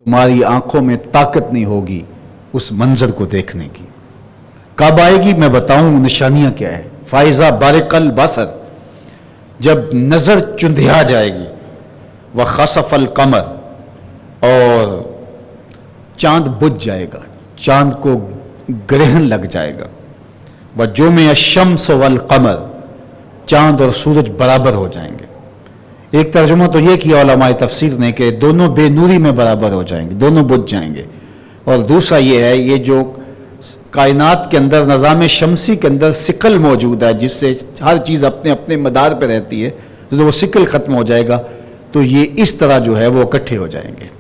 तुम्हारी आंखों में ताकत नहीं होगी उस मंजर को देखने की। कब आएगी मैं बताऊं निशानियां क्या है। फाइजा बारिकल बसर, जब नजर चुंधिया जाएगी, व खसफल कमर, और चांद बुझ जाएगा, चांद को ग्रहण लग जाएगा। व जो में शम्स वल कमर, चांद और सूरज बराबर हो जाएंगे। एक तर्जुमा तो ये किया उलमाए तफसीर ने कि दोनों बेनूरी में बराबर हो जाएंगे, दोनों बुझ जाएंगे। और दूसरा ये है, ये जो कायनात के अंदर निज़ाम शमसी के अंदर सिकल मौजूद है, जिससे हर चीज़ अपने अपने मदार पर रहती है, तो वो सिकल ख़त्म हो जाएगा, तो ये इस तरह जो है वो इकट्ठे हो जाएंगे।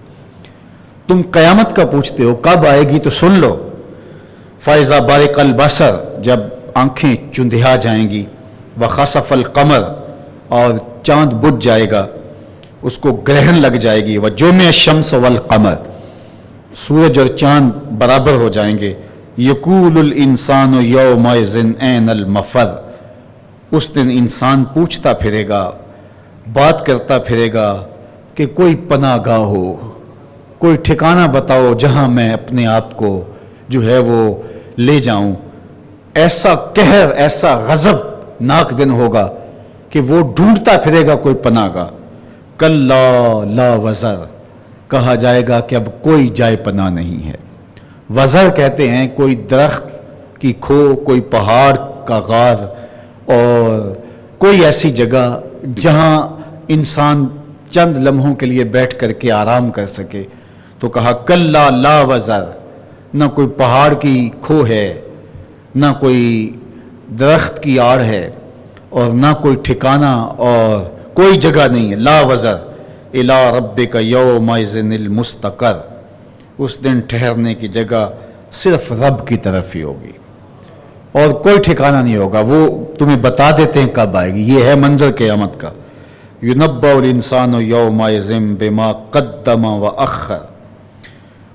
तुम क़यामत का पूछते हो कब आएगी, तो सुन लो। फ़ाइज़ा बारिकल बसर, जब आँखें चुंधिया जाएंगी, व खसफल कमर, और चांद बुझ जाएगा, उसको ग्रहण लग जाएगी। व जो में शम्स वल कमर, सूरज और चांद बराबर हो जाएंगे। यकूलुल इंसान यौमइज़िन ऐनल मफर, उस दिन इंसान पूछता फिरेगा, बात करता फिरेगा कि कोई पनागाह हो, कोई ठिकाना बताओ जहां मैं अपने आप को जो है वो ले जाऊं। ऐसा कहर, ऐसा गजब नाक दिन होगा कि वो ढूंढता फिरेगा कोई पनागाह। कल्ला ला वज़र, कहा जाएगा कि अब कोई जाए पनाह नहीं है। वज़र कहते हैं कोई दरख्त की खो, कोई पहाड़ का गार, और कोई ऐसी जगह जहां इंसान चंद लम्हों के लिए बैठ करके आराम कर सके। तो कहा कल्ला ला वज़र, न कोई पहाड़ की खो है, न कोई दरख्त की आड़ है, और न कोई ठिकाना और कोई जगह नहीं है। ला वज़र इला रब्बिका यौमइज़िनिल मुस्तक़र, उस दिन ठहरने की जगह सिर्फ रब की तरफ ही होगी और कोई ठिकाना नहीं होगा। वो तुम्हें बता देते हैं कब आएगी। ये है मंजर क़यामत का। युनब्बउल इंसानु यौमइज़िन बिमा क़द्दम व अख़्ख़र,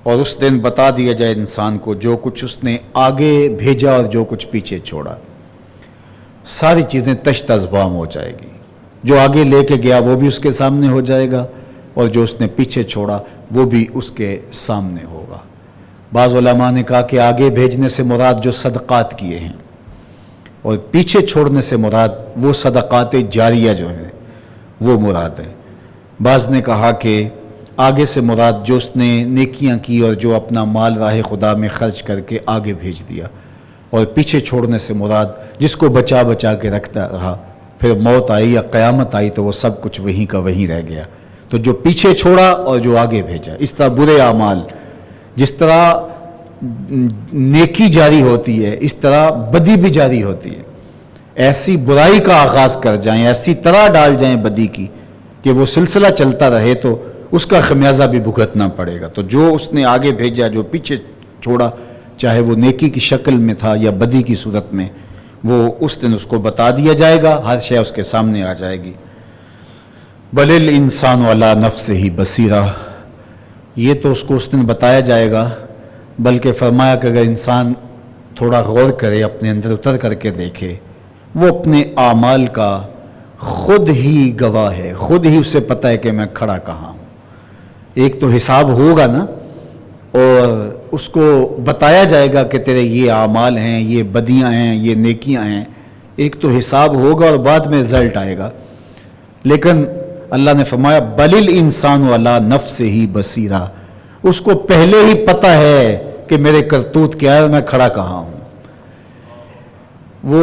और उस दिन बता दिया जाए इंसान को जो कुछ उसने आगे भेजा और जो कुछ पीछे छोड़ा। सारी चीज़ें तश्तज़बाम हो जाएगी। जो आगे लेके गया वो भी उसके सामने हो जाएगा, और जो उसने पीछे छोड़ा वो भी उसके सामने होगा। बाज़ उलमा ने कहा कि आगे भेजने से मुराद जो सदक़ात किए हैं, और पीछे छोड़ने से मुराद वो सदक़ात जारिया जो हैं वो मुराद है। बाज़ ने कहा कि आगे से मुराद जो उसने नेकियां की और जो अपना माल राह खुदा में खर्च करके आगे भेज दिया, और पीछे छोड़ने से मुराद जिसको बचा बचा के रखता रहा, फिर मौत आई या क़यामत आई तो वो सब कुछ वहीं का वहीं रह गया। तो जो पीछे छोड़ा और जो आगे भेजा, इस तरह बुरे आमाल, जिस तरह नेकी जारी होती है इस तरह बदी भी जारी होती है। ऐसी बुराई का आगाज़ कर जाएं, ऐसी तरह डाल जाएं बदी की कि वो सिलसिला चलता रहे, तो उसका खमियाजा भी भुगतना पड़ेगा। तो जो उसने आगे भेजा, जो पीछे छोड़ा, चाहे वो नेकी की शक्ल में था या बदी की सूरत में, वो उस दिन उसको बता दिया जाएगा, हर शय उसके सामने आ जाएगी। बलिल इंसान अला नफ्सिही बसीरा, ये तो उसको उस दिन बताया जाएगा, बल्कि फरमाया कि अगर इंसान थोड़ा गौर करे, अपने अंदर उतर करके देखे, वो अपने आमाल का खुद ही गवाह है, खुद ही उसे पता है कि मैं खड़ा कहाँ हूँ। एक तो हिसाब होगा ना, और उसको बताया जाएगा कि तेरे ये आमाल हैं, ये बदियाँ हैं, ये नेकियाँ हैं। एक तो हिसाब होगा और बाद में रिजल्ट आएगा। लेकिन अल्लाह ने फरमाया बलिल इंसान अला नफ्सिही बसीरा, उसको पहले ही पता है कि मेरे करतूत क्या है, मैं खड़ा कहाँ हूँ। वो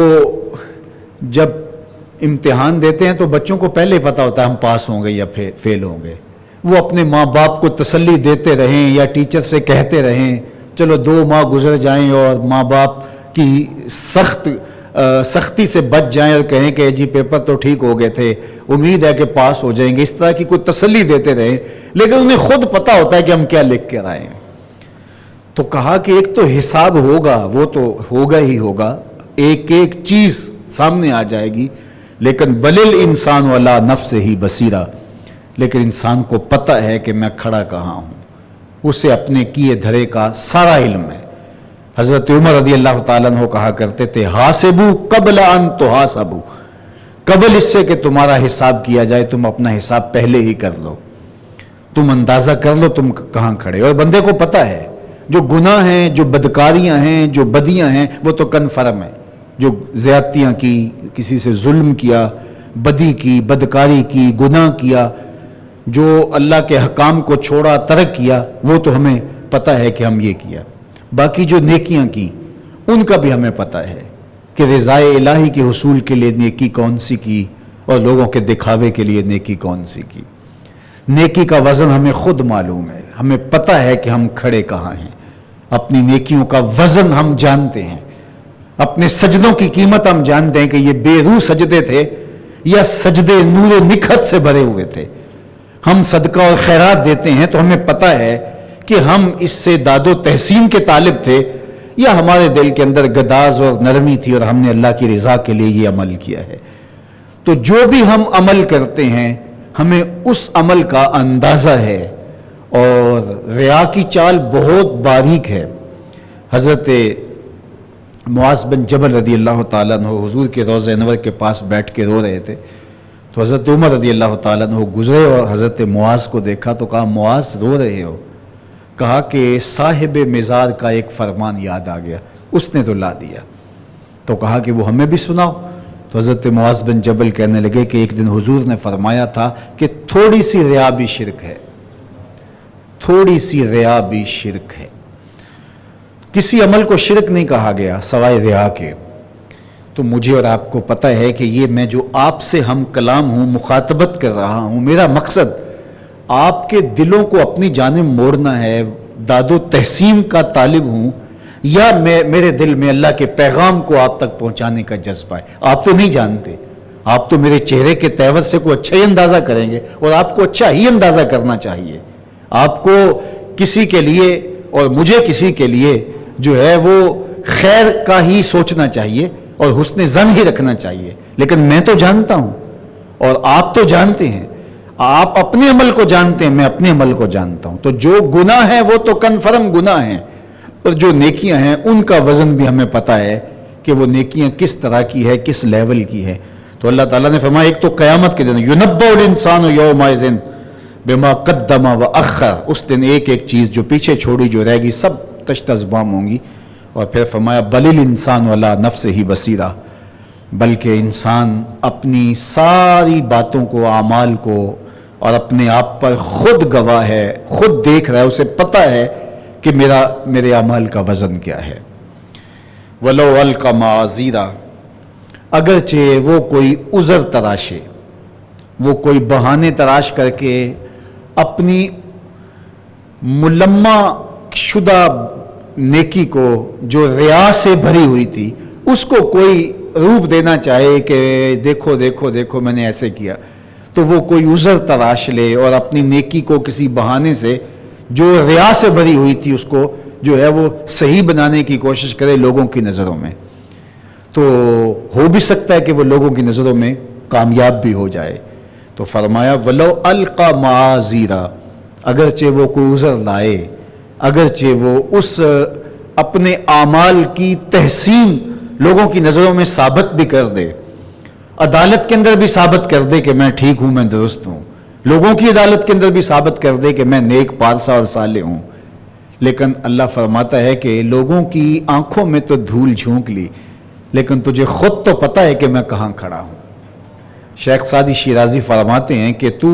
जब इम्तिहान देते हैं तो बच्चों को पहले ही पता होता है हम पास होंगे या फेल होंगे। वो अपने माँ बाप को तसल्ली देते रहें या टीचर से कहते रहें, चलो 2 माह गुजर जाएं और माँ बाप की सख्ती से बच जाएं और कहें कि जी पेपर तो ठीक हो गए थे, उम्मीद है कि पास हो जाएंगे, इस तरह की कोई तसल्ली देते रहें। लेकिन उन्हें खुद पता होता है कि हम क्या लिख कर आए हैं। तो कहा कि एक तो हिसाब होगा, वो तो होगा ही होगा, एक एक चीज सामने आ जाएगी। लेकिन बलिल इंसान वाला नफ्सिही बसीरा, लेकिन इंसान को पता है कि मैं खड़ा कहाँ हूँ, उसे अपने किए धरे का सारा इल्म है। हजरत उमर रज़ी अल्लाह ताला अन्हु कहा करते थे, हासिबू कबल अन तुहासबू, कबल इससे कि तुम्हारा हिसाब किया जाए तुम अपना हिसाब पहले ही कर लो। तुम अंदाजा कर लो तुम कहाँ खड़े। और बंदे को पता है जो गुनाह हैं, जो बदकारियां हैं, जो बदियां हैं, वो तो कन्फर्म है। जो ज्यादतियां की, किसी से जुल्म किया, बदी की, बदकारी की, गुनाह किया, जो अल्लाह के हकाम को छोड़ा, तर्क किया, वो तो हमें पता है कि हम ये किया। बाकी जो नेकियां की उनका भी हमें पता है कि रिज़ाए इलाही के हुसूल के लिए नेकी कौन सी की और लोगों के दिखावे के लिए नेकी कौन सी की। नेकी का वजन हमें खुद मालूम है, हमें पता है कि हम खड़े कहाँ हैं। अपनी नेकियों का वजन हम जानते हैं, अपने सजदों की कीमत हम जानते हैं कि ये बेरूह सजदे थे या सजदे नूर निखत से भरे हुए थे। हम सदका और खैरात देते हैं तो हमें पता है कि हम इससे दादो तहसीन के तालिब थे या हमारे दिल के अंदर गदाज और नरमी थी और हमने अल्लाह की रजा के लिए ये अमल किया है। तो जो भी हम अमल करते हैं हमें उस अमल का अंदाजा है। और रिया की चाल बहुत बारीक है। हजरत मुआज बिन जबल रदी अल्लाह ताला अन्हु हुजूर के रोज़े अनवर के पास बैठ के रो रहे थे, तो हजरत उमर रदी अल्लाह ताला अन्हु गुजरे और हजरत मुआज को देखा तो कहा, मुआज रो रहे हो? कहा कि साहिब मिज़ार का एक फरमान याद आ गया, उसने तो ला दिया। तो कहा कि वो हमें भी सुनाओ। तो हजरत मुआज बिन जबल कहने लगे कि एक दिन हुजूर ने फरमाया था कि थोड़ी सी रिया भी शिरक है, थोड़ी सी रिया भी शिरक है। किसी अमल को शिरक नहीं कहा गया सवाए रिया के। तो मुझे और आपको पता है कि ये मैं जो आपसे हम कलाम हूं, मुखातबत कर रहा हूं, मेरा मकसद आपके दिलों को अपनी जानिब मोड़ना है। दादो तहसीन का तालिब हूं या मेरे दिल में अल्लाह के पैगाम को आप तक पहुंचाने का जज्बा है। आप तो नहीं जानते, आप तो मेरे चेहरे के तेवर से कोई अच्छा ही अंदाजा करेंगे और आपको अच्छा ही अंदाजा करना चाहिए। आपको किसी के लिए और मुझे किसी के लिए जो है वो खैर का ही सोचना चाहिए और हुस्न ज़न ही रखना चाहिए। लेकिन मैं तो जानता हूं और आप तो जानते हैं, आप अपने अमल को जानते हैं, मैं अपने अमल को जानता हूं। तो जो गुनाह है वो तो कन्फर्म गुनाह है और जो नेकियां हैं उनका वजन भी हमें पता है कि वो नेकियां किस तरह की है, किस लेवल की है। तो अल्लाह ताला ने फरमाया, एक तो क़यामत के दिन युनब्बउल इंसानु यौमइज़िन बिमा क़द्दमा व अख़्ख़र, उस दिन एक एक चीज़ जो पीछे छोड़ी जो रहेगी सब तश्तज़बाम होंगी। और फिर फरमाया बलिल इंसान अला नफ्सिही बसीरा, बल्कि इंसान अपनी सारी बातों को, आमाल को और अपने आप पर खुद गवाह है, खुद देख रहा है, उसे पता है कि मेरे अमाल का वज़न क्या है। वलो अलका माज़ीरा, अगरचे वो कोई उज़र तराशे, वो कोई बहाने तराश करके अपनी मुलम्मा शुदा नेकी को जो रिया से भरी हुई थी उसको कोई रूप देना चाहे कि देखो देखो देखो मैंने ऐसे किया, तो वो कोई उज़र तराश ले और अपनी नेकी को किसी बहाने से जो रिया से भरी हुई थी उसको जो है वो सही बनाने की कोशिश करे लोगों की नज़रों में। तो हो भी सकता है कि वो लोगों की नज़रों में कामयाब भी हो जाए। तो फरमाया वलो अलका माज़ीरा, अगरचे वो कोई उज़र लाए, अगरचे वो उस अपने आमाल की तहसीन लोगों की नज़रों में साबित भी कर दे, अदालत के अंदर भी साबित कर दे कि मैं ठीक हूं, मैं दुरुस्त हूं, लोगों की अदालत के अंदर भी साबित कर दे कि मैं नेक, पारसा और साले हूं, लेकिन अल्लाह फरमाता है कि लोगों की आंखों में तो धूल झोंक ली, लेकिन तुझे खुद तो पता है कि मैं कहां खड़ा हूं। शेख सादी शिराजी फरमाते हैं कि तू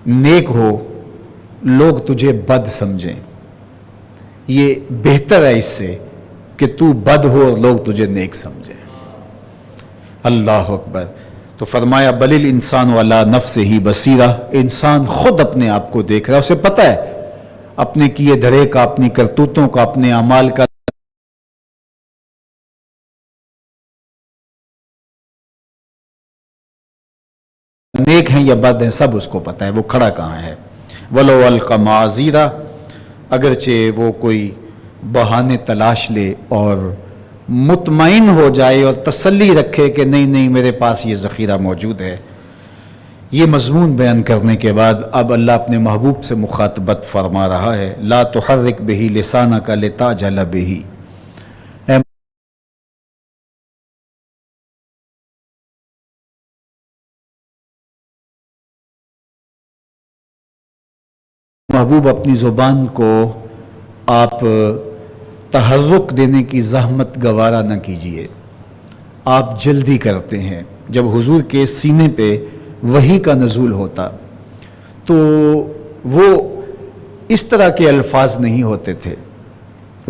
नेक हो, लोग तुझे बद समझें, ये बेहतर है इससे कि तू बद हो और लोग तुझे नेक समझें। अल्लाह अकबर। तो फरमाया बलिल इंसान वाला नफ्सिही बसीरा, इंसान खुद अपने आप को देख रहा है, उसे पता है अपने किए धरे का, अपनी करतूतों का, अपने अमाल का नेक हैं या बद हैं, सब उसको पता है, वो खड़ा कहाँ है। वलो अलका माज़ीरा, अगरचे वो कोई बहाने तलाश ले और मुतमईन हो जाए और तसल्ली रखे कि नहीं नहीं मेरे पास ये ज़ख़ीरा मौजूद है। ये मज़मून बयान करने के बाद अब अल्लाह अपने महबूब से मुखातबत फरमा रहा है, ला तुहर्रिक बिही लिसानका लिताजल बिही, محبوب اپنی زبان کو آپ تحرک دینے کی زحمت گوارا نہ کیجیے. آپ جلدی کرتے ہیں. جب حضور کے سینے پہ وحی کا نزول ہوتا تو وہ اس طرح کے الفاظ نہیں ہوتے تھے،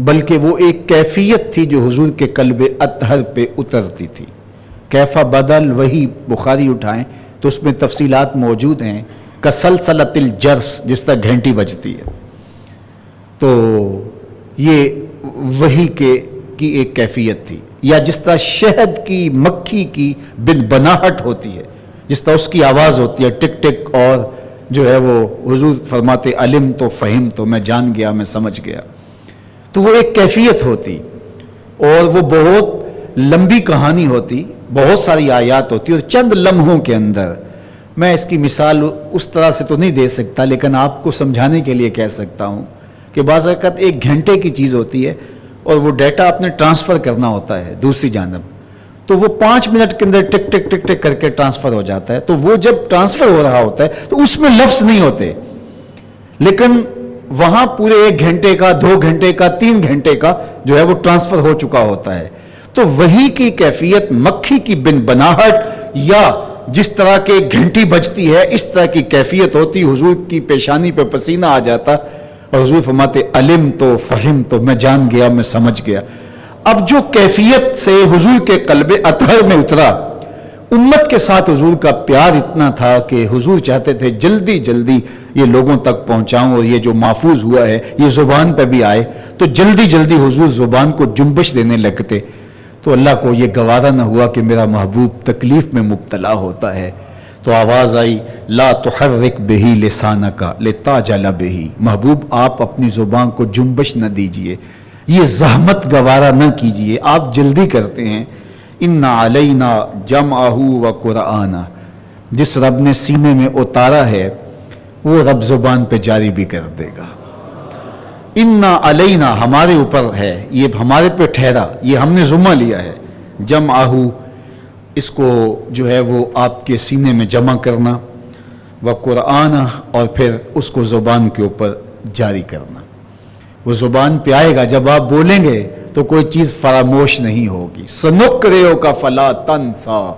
بلکہ وہ ایک کیفیت تھی جو حضور کے قلب اطہر پہ اترتی تھی. کیفا بدل وہی بخاری اٹھائیں تو اس میں تفصیلات موجود ہیں. کسلسلۃ الجرس، جس طرح گھنٹی بجتی ہے. تو یہ وحی کی ایک کیفیت تھی. یا جس طرح شہد کی مکھی کی بنبناہٹ ہوتی ہے، جس طرح اس کی آواز ہوتی ہے ٹک ٹک، اور جو ہے وہ حضور فرماتے علم تو فہم تو، میں جان گیا، میں سمجھ گیا. تو وہ ایک کیفیت ہوتی، اور وہ بہت لمبی کہانی ہوتی، بہت ساری آیات ہوتی، اور چند لمحوں کے اندر. میں اس کی مثال اس طرح سے تو نہیں دے سکتا، لیکن آپ کو سمجھانے کے لیے کہہ سکتا ہوں کہ بعض اوقات ایک گھنٹے کی چیز ہوتی ہے اور وہ ڈیٹا آپ نے ٹرانسفر کرنا ہوتا ہے دوسری جانب، تو وہ 5 منٹ کے اندر ٹک ٹک ٹک ٹک کر کے ٹرانسفر ہو جاتا ہے. تو وہ جب ٹرانسفر ہو رہا ہوتا ہے تو اس میں لفظ نہیں ہوتے، لیکن وہاں پورے 1 گھنٹے کا، 2 گھنٹے کا، 3 گھنٹے کا جو ہے وہ ٹرانسفر ہو چکا ہوتا ہے. تو وہی کی کیفیت مکھی کی بنبناہٹ یا جس طرح کے گھنٹی بجتی ہے اس طرح کی کیفیت ہوتی. حضور کی پیشانی پہ پسینہ آ جاتا اور حضور فرماتے علم تو فہم تو، میں جان گیا، میں سمجھ گیا. اب جو کیفیت سے حضور کے قلب اطہر میں اترا، امت کے ساتھ حضور کا پیار اتنا تھا کہ حضور چاہتے تھے جلدی جلدی یہ لوگوں تک پہنچاؤں، اور یہ جو محفوظ ہوا ہے یہ زبان پہ بھی آئے. تو جلدی جلدی حضور زبان کو جنبش دینے لگتے. تو اللہ کو یہ گوارا نہ ہوا کہ میرا محبوب تکلیف میں مبتلا ہوتا ہے. تو آواز آئی لا تحرک بہی لسانک لتعجل بہی، محبوب آپ اپنی زبان کو جنبش نہ دیجئے، یہ زحمت گوارا نہ کیجئے، آپ جلدی کرتے ہیں. ان علینا جمعہ و قرآنہ، جس رب نے سینے میں اتارا ہے وہ رب زبان پہ جاری بھی کر دے گا. ان علینا ہمارے اوپر ہے، یہ ہمارے پہ ٹھہرا، یہ ہم نے ذمہ لیا ہے. جمعہ اس کو جو ہے وہ آپ کے سینے میں جمع کرنا، و قرآن، اور پھر اس کو زبان کے اوپر جاری کرنا. وہ زبان پہ آئے گا، جب آپ بولیں گے تو کوئی چیز فراموش نہیں ہوگی. سنقرئک فلا تنسیٰ.